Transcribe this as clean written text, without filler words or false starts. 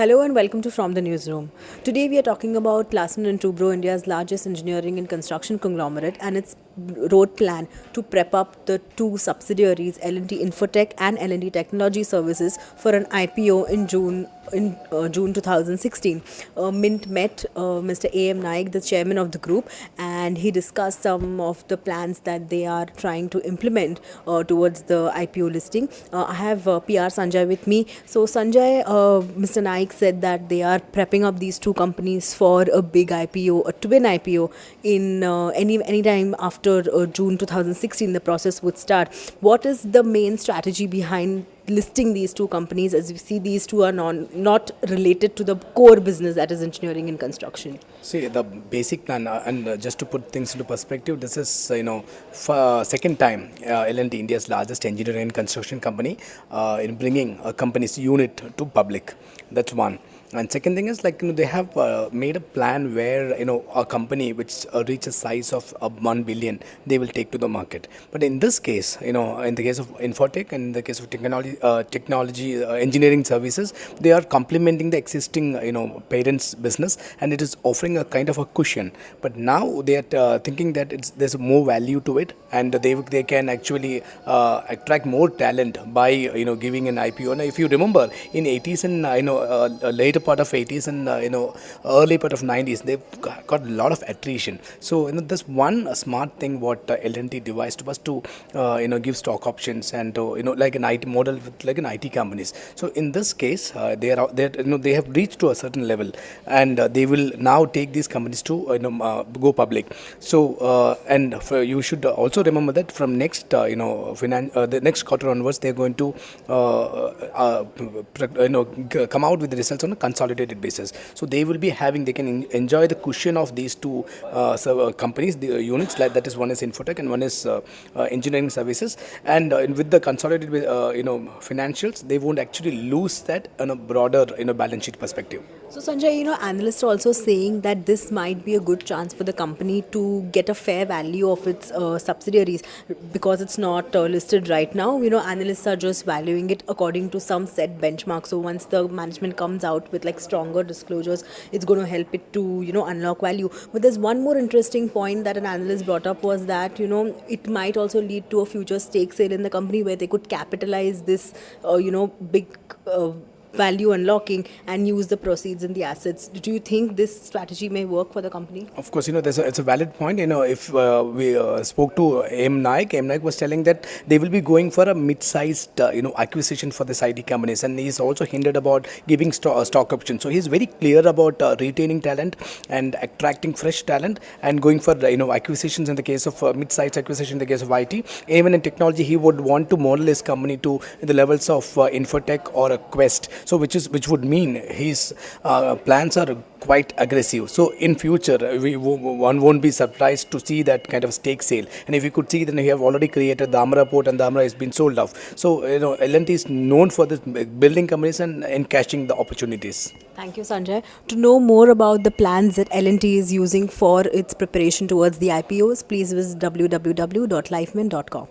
Hello and welcome to From the Newsroom. Today we are talking about Larsen Toubro, India's largest engineering and construction conglomerate, and its road plan to prep up the two subsidiaries, L&T Infotech and L&T Technology Services, for an IPO in June 2016. Mint met Mr. A.M. Naik, the chairman of the group, and he discussed some of the plans that they are trying to implement towards the IPO listing. I have PR Sanjai with me. So Sanjai, Mr. Naik said that they are prepping up these two companies for a big IPO, a twin IPO in any time after June 2016. The process would start. What is the main strategy behind listing these two companies? As we see, these two are not related to the core business, that is engineering and construction. See, the basic plan, just to put things into perspective, this is, for second time L&T, India's largest engineering and construction company, in bringing a company's unit to public. That's one. And second thing is, they have made a plan where, a company which reaches size of 1 billion, they will take to the market. But in this case, in the case of Infotech and in the case of technology engineering services, they are complementing the existing, parents' business, and it is offering a kind of a cushion. But now they are thinking that there's more value to it, and they can actually attract more talent by, giving an IPO. Now, if you remember, in 80s and, later part of 80s and early part of 90s, they've got a lot of attrition. So this one smart thing what L&T devised was to give stock options and like an IT model with like an IT companies. So in this case, they have reached to a certain level, and they will now take these companies to go public. So you should also remember that from next the next quarter onwards, they're going to come out with the results on a consolidated basis. So they can enjoy the cushion of these two companies, the units, like that is one is Infotech and one is engineering services, and with the consolidated financials, they won't actually lose that on a broader balance sheet perspective. So Sanjay, analysts are also saying that this might be a good chance for the company to get a fair value of its subsidiaries, because it's not listed right now. Analysts are just valuing it according to some set benchmark. So once the management comes out with like stronger disclosures, it's going to help it to unlock value. But there's one more interesting point that an analyst brought up, was that it might also lead to a future stake sale in the company, where they could capitalize this big value unlocking and use the proceeds in the assets. Do you think this strategy may work for the company? Of course, it's a valid point. If we spoke to M. Naik was telling that they will be going for a mid-sized acquisition for this IT companies, and he's also hinted about giving stock options. So he's very clear about retaining talent and attracting fresh talent, and going for acquisitions in the case of mid-sized acquisition in the case of IT. Even in technology, he would want to model his company to the levels of Infotech or a Quest. So which would mean his plans are quite aggressive. So in future, one won't be surprised to see that kind of stake sale. And if you could see, then we have already created the Amara port, and the Amara has been sold off. So L&T is known for this building companies and cashing the opportunities. Thank you, Sanjay. To know more about the plans that L&T is using for its preparation towards the IPOs, please visit www.lifeman.com.